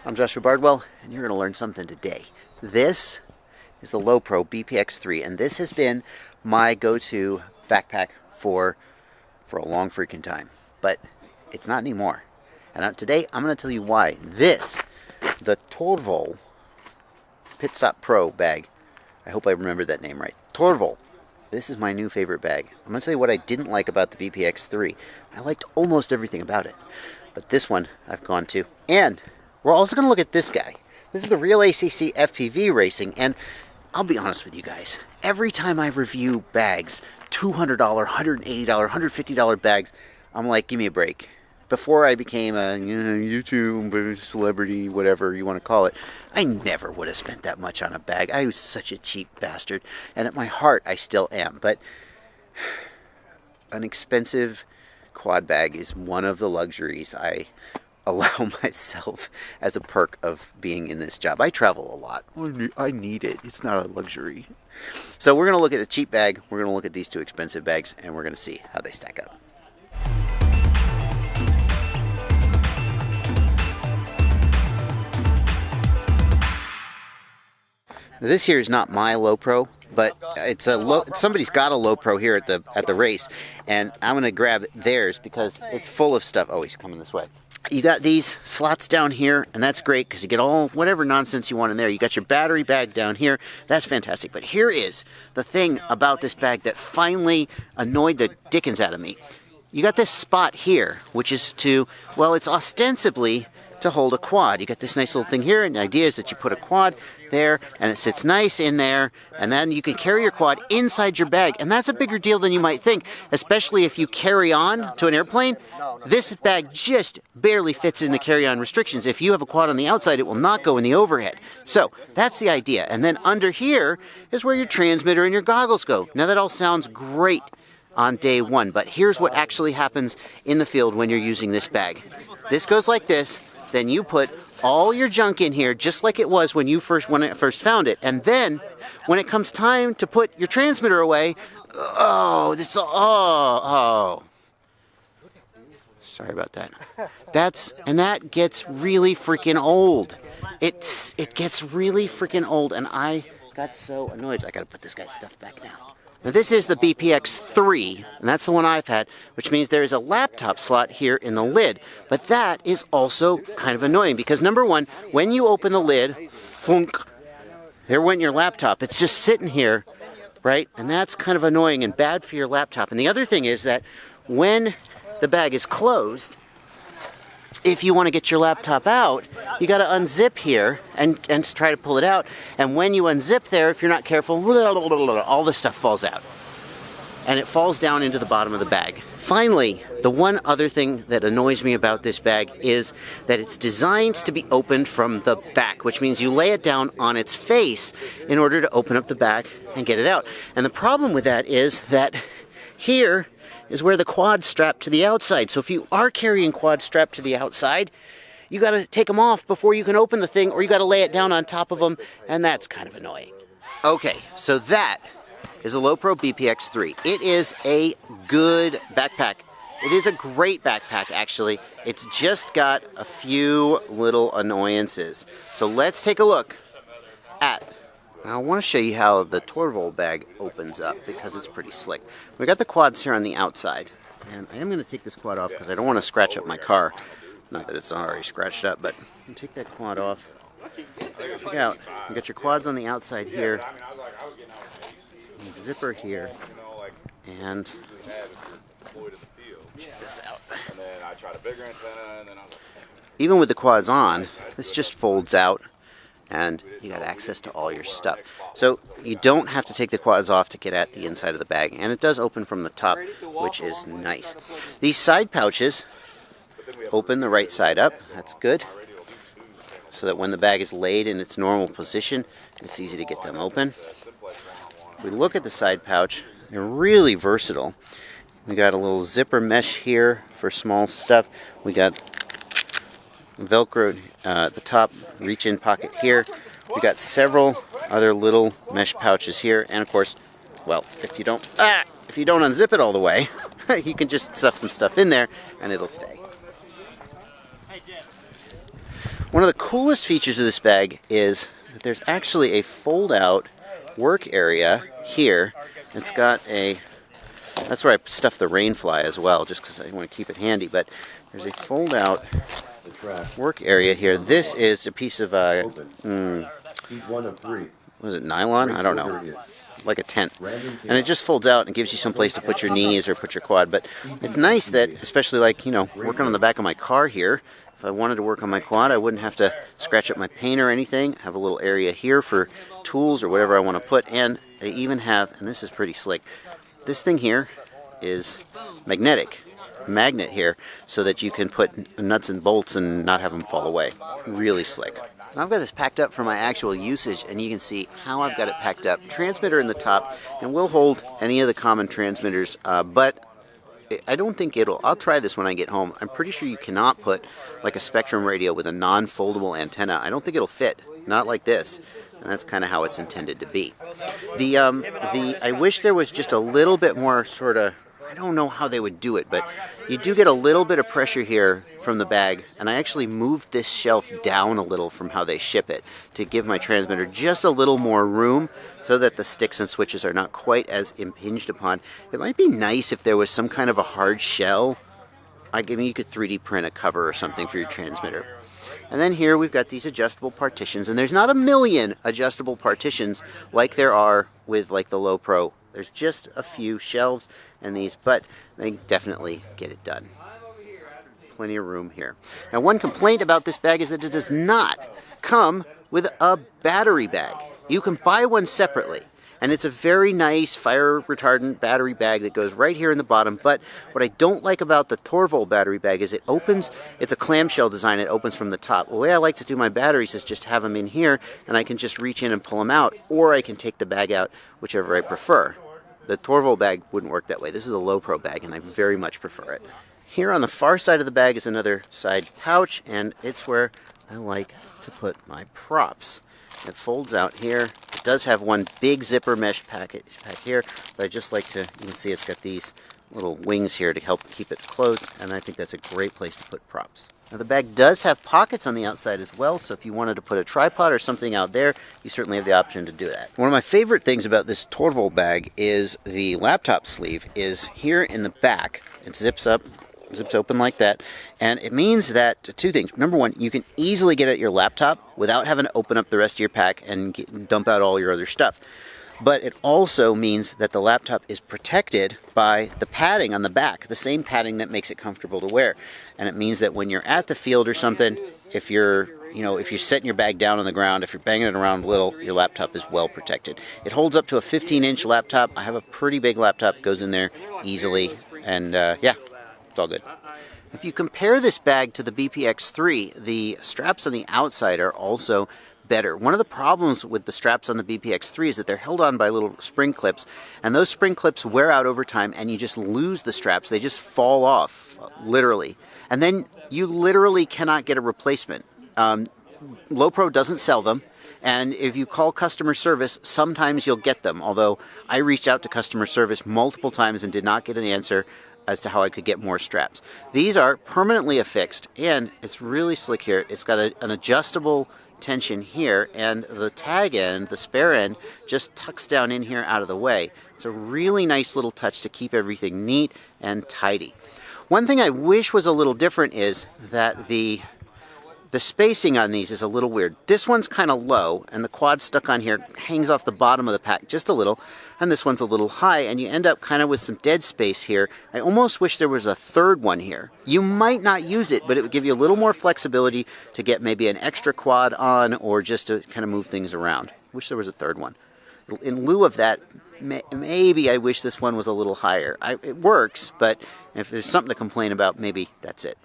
I'm Joshua Bardwell, and you're going to learn something today. This is the LowePro BPX3, and this has been my go-to backpack for a long freaking time. But it's not anymore. And today, I'm going to tell you why. This, the Torvol Pitstop Pro bag, I hope I remembered that name right. Torvol. This is my new favorite bag. I'm going to tell you what I didn't like about the BPX3. I liked almost everything about it. But this one, I've gone to. And we're also going to look at this guy. This is the Realacc FPV Racing, and I'll be honest with you guys. Every time I review bags, $200, $180, $150 bags, I'm like, give me a break. Before I became a YouTube celebrity, whatever you want to call it, I never would have spent that much on a bag. I was such a cheap bastard, and at my heart, I still am. But an expensive quad bag is one of the luxuries I allow myself as a perk of being in this job. I travel a lot. I need it. It's not a luxury. So we're going to look at a cheap bag, we're going to look at these two expensive bags, and we're going to see how they stack up. Now, this here is not my LowePro, but it's somebody's got a LowePro here at the race, and I'm going to grab theirs because it's full of stuff. Oh, he's coming this way. You got these slots down here, and that's great because you get all whatever nonsense you want in there. You got your battery bag down here. That's fantastic. But here is the thing about this bag that finally annoyed the dickens out of me. You got this spot here, which is it's ostensibly to hold a quad. You got this nice little thing here, and the idea is that you put a quad there, and it sits nice in there, and then you can carry your quad inside your bag, and that's a bigger deal than you might think, especially if you carry on to an airplane. This bag just barely fits in the carry-on restrictions. If you have a quad on the outside, it will not go in the overhead. So that's the idea, and then under here is where your transmitter and your goggles go. Now that all sounds great on day one, but here's what actually happens in the field when you're using this bag. This goes like this. Then you put all your junk in here, just like it was when I first found it. And then, when it comes time to put your transmitter away, sorry about that. That gets really freaking old. It gets really freaking old, and I got so annoyed. I gotta put this guy's stuff back now. Now this is the BPX3, and that's the one I've had, which means there is a laptop slot here in the lid. But that is also kind of annoying, because number one, when you open the lid, thunk, there went your laptop. It's just sitting here, right? And that's kind of annoying and bad for your laptop. And the other thing is that when the bag is closed, if you want to get your laptop out, you got to unzip here and try to pull it out. And when you unzip there, if you're not careful, all this stuff falls out. And it falls down into the bottom of the bag. Finally, the one other thing that annoys me about this bag is that it's designed to be opened from the back, which means you lay it down on its face in order to open up the back and get it out. And the problem with that is that here is where the quad's strapped to the outside. So if you are carrying quad strapped to the outside, you got to take them off before you can open the thing, or you got to lay it down on top of them, and that's kind of annoying. Okay, so that is a LowePro BPX3. It is a good backpack. It is a great backpack, actually. It's just got a few little annoyances. So let's take a look at. Now I want to show you how the Torvol bag opens up, because it's pretty slick. We got the quads here on the outside, and I am going to take this quad off because I don't want to scratch up my car. Not that it's not already scratched up, but take that quad off. Check out, you got your quads on the outside here, zipper here, and check this out. Even with the quads on, this just folds out, and you got access to all your stuff. So you don't have to take the quads off to get at the inside of the bag, and it does open from the top, which is nice. These side pouches open the right side up. That's good, so that when the bag is laid in its normal position, it's easy to get them open. If we look at the side pouch, they're really versatile. We got a little zipper mesh here for small stuff. We got Velcro at the top, reach-in pocket here. We got several other little mesh pouches here, and of course, well, if you don't unzip it all the way, you can just stuff some stuff in there, and it'll stay. One of the coolest features of this bag is that there's actually a fold-out work area here. It's got a, that's where I stuff the rainfly as well, just because I want to keep it handy, but there's a fold-out work area here. This is a piece of, One of three. what is it, nylon? I don't know. Like a tent. And it just folds out and gives you some place to put your knees or put your quad. But it's nice that, especially like, you know, working on the back of my car here, if I wanted to work on my quad, I wouldn't have to scratch up my paint or anything. Have a little area here for tools or whatever I want to put. And they even have, and this is pretty slick, this thing here is magnet here, so that you can put nuts and bolts and not have them fall away. Really slick. I've got this packed up for my actual usage, and you can see how I've got it packed up. Transmitter in the top, and we'll hold any of the common transmitters, but I don't think I'll try this when I get home. I'm pretty sure you cannot put like a Spectrum radio with a non-foldable antenna. I don't think it'll fit, not like this. And that's kind of how it's intended to be. I wish there was just a little bit more sort of, I don't know how they would do it, but you do get a little bit of pressure here from the bag, and I actually moved this shelf down a little from how they ship it to give my transmitter just a little more room so that the sticks and switches are not quite as impinged upon. It might be nice if there was some kind of a hard shell. I mean, you could 3D print a cover or something for your transmitter. And then here we've got these adjustable partitions, and there's not a million adjustable partitions like there are with like the LowePro. There's just a few shelves and these, but they definitely get it done. Plenty of room here. Now, one complaint about this bag is that it does not come with a battery bag. You can buy one separately, and it's a very nice fire retardant battery bag that goes right here in the bottom. But what I don't like about the Torvol battery bag is it opens, it's a clamshell design, it opens from the top. The way I like to do my batteries is just have them in here, and I can just reach in and pull them out, or I can take the bag out, whichever I prefer. The Torvol bag wouldn't work that way. This is a LowePro bag, and I very much prefer it. Here on the far side of the bag is another side pouch, and it's where I like to put my props. It folds out here. It does have one big zipper mesh pack here, but I just like to, you can see it's got these little wings here to help keep it closed, and I think that's a great place to put props. Now, the bag does have pockets on the outside as well, so if you wanted to put a tripod or something out there, you certainly have the option to do that. One of my favorite things about this Torvol bag is the laptop sleeve is here in the back. It zips up, zips open like that, and it means that two things. Number one, you can easily get at your laptop without having to open up the rest of your pack and dump out all your other stuff. But it also means that the laptop is protected by the padding on the back, the same padding that makes it comfortable to wear. And it means that when you're at the field or something, if you're setting your bag down on the ground, if you're banging it around a little, your laptop is well protected. It holds up to a 15-inch laptop. I have a pretty big laptop, goes in there easily, and yeah, it's all good. If you compare this bag to the BPX3, the straps on the outside are also better. One of the problems with the straps on the BPX3 is that they're held on by little spring clips, and those spring clips wear out over time, and you just lose the straps. They just fall off, literally. And then you literally cannot get a replacement. LowePro doesn't sell them, and if you call customer service, sometimes you'll get them, although I reached out to customer service multiple times and did not get an answer as to how I could get more straps. These are permanently affixed, and it's really slick here. It's got an adjustable tension here, and the tag end, the spare end, just tucks down in here out of the way. It's a really nice little touch to keep everything neat and tidy. One thing I wish was a little different is that the spacing on these is a little weird. This one's kind of low, and the quad stuck on here hangs off the bottom of the pack just a little, and this one's a little high, and you end up kind of with some dead space here. I almost wish there was a third one here. You might not use it, but it would give you a little more flexibility to get maybe an extra quad on, or just to kind of move things around. Wish there was a third one. In lieu of that, maybe I wish this one was a little higher. It works, but if there's something to complain about, maybe that's it.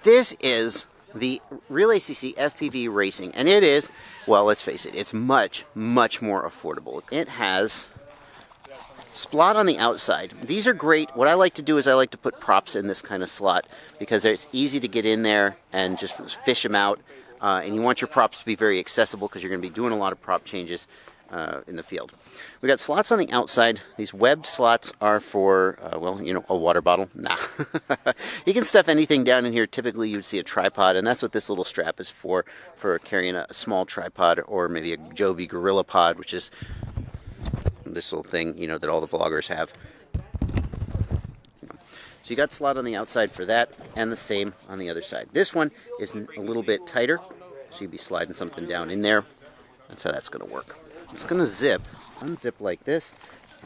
This is the Realacc FPV Racing, and it is, well, let's face it, it's much, much more affordable. It has Splot on the outside. These are great. What I like to do is I like to put props in this kind of slot because it's easy to get in there and just fish them out. And you want your props to be very accessible because you're going to be doing a lot of prop changes. in the field. We got slots on the outside. These webbed slots are for, well, you know, a water bottle. Nah. You can stuff anything down in here. Typically, you'd see a tripod, and that's what this little strap is for carrying a small tripod, or maybe a Joby Gorilla Pod, which is this little thing, you know, that all the vloggers have. So you got slot on the outside for that, and the same on the other side. This one is a little bit tighter, so you'd be sliding something down in there. That's how that's going to work. It's going to unzip like this,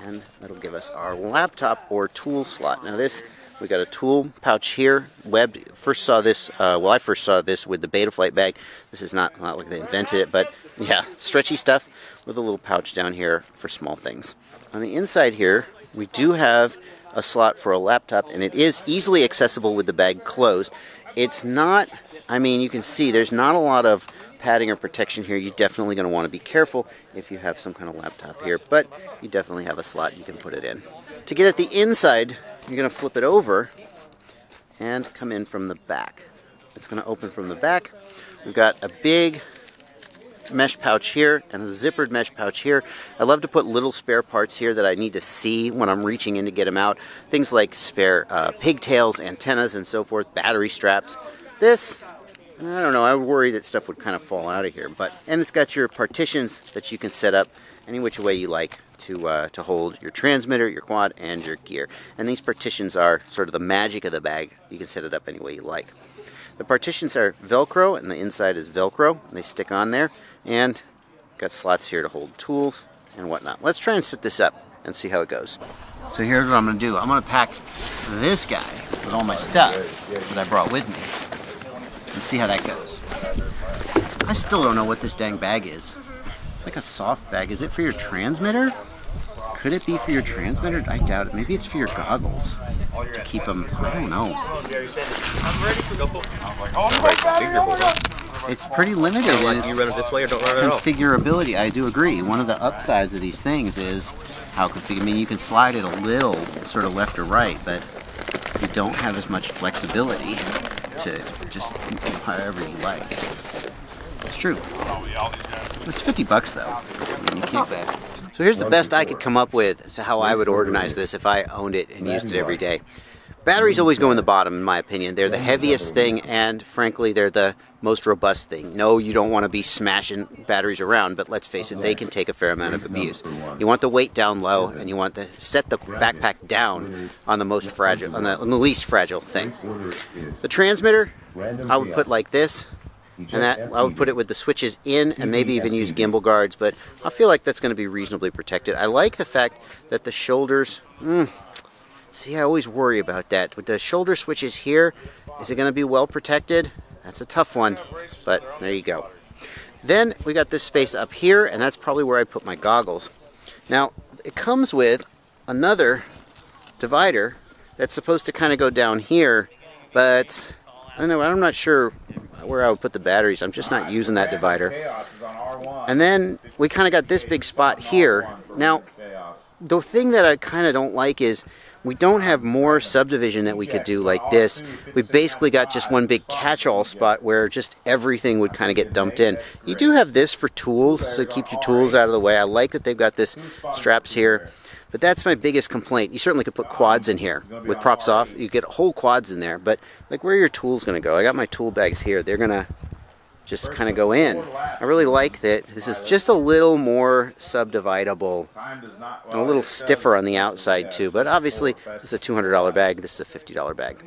and that'll give us our laptop or tool slot. Now this, we got a tool pouch here, webbed. First saw this, well, I first saw this with the Betaflight bag. This is not like they invented it, but yeah, stretchy stuff with a little pouch down here for small things. On the inside here, we do have a slot for a laptop, and it is easily accessible with the bag closed. It's not, I mean, you can see there's not a lot of padding or protection here. You're definitely going to want to be careful if you have some kind of laptop here, but you definitely have a slot you can put it in. To get at the inside, you're going to flip it over and come in from the back. It's going to open from the back. We've got a big mesh pouch here and a zippered mesh pouch here. I love to put little spare parts here that I need to see when I'm reaching in to get them out. Things like spare pigtails, antennas, and so forth, battery straps. This, I don't know, I would worry that stuff would kind of fall out of here. And it's got your partitions that you can set up any which way you like to hold your transmitter, your quad, and your gear. And these partitions are sort of the magic of the bag. You can set it up any way you like. The partitions are Velcro, and the inside is Velcro, and they stick on there. And got slots here to hold tools and whatnot. Let's try and set this up and see how it goes. So here's what I'm going to do. I'm going to pack this guy with all my stuff that I brought with me and see how that goes. I still don't know what this dang bag is. It's like a soft bag. Is it for your transmitter? Could it be for your transmitter? I doubt it. Maybe it's for your goggles to keep them. I don't know. It's pretty limited in its you run it this way or don't run it at all. configurability. I do agree. One of the upsides of these things is how configured. I mean, you can slide it a little, sort of left or right, but you don't have as much flexibility to just however you like. It's true. It's $50 though. I mean, you can't. So here's the best I could come up with as to how I would organize this if I owned it and used it every day. Batteries always go in the bottom, in my opinion. They're the heaviest thing, and frankly, they're the most robust thing. No, you don't want to be smashing batteries around, but let's face it, they can take a fair amount of abuse. You want the weight down low, and you want to set the backpack down on the most fragile, on the least fragile thing. The transmitter, I would put like this, and that I would put it with the switches in, and maybe even use gimbal guards, but I feel like that's going to be reasonably protected. I like the fact that the shoulders, see, I always worry about that. With the shoulder switches here, is it going to be well protected? That's a tough one, but there you go. Then we got this space up here, and that's probably where I put my goggles. Now, it comes with another divider that's supposed to kind of go down here, but I don't know, I'm not sure where I would put the batteries. I'm just not using that divider. And then we kind of got this big spot here. Now, the thing that I kind of don't like is we don't have more subdivision that we could do like this. We basically got just one big catch-all spot where just everything would kind of get dumped in. You do have this for tools, so keep your tools out of the way. I like that they've got this straps here, but that's my biggest complaint. You certainly could put quads in here with props off. You get whole quads in there, but like where are your tools going to go? I got my tool bags here. They're going to just kind of go in. I really like that this is just a little more subdividable and a little stiffer on the outside too, but obviously this is a $200 bag, this is a $50 bag.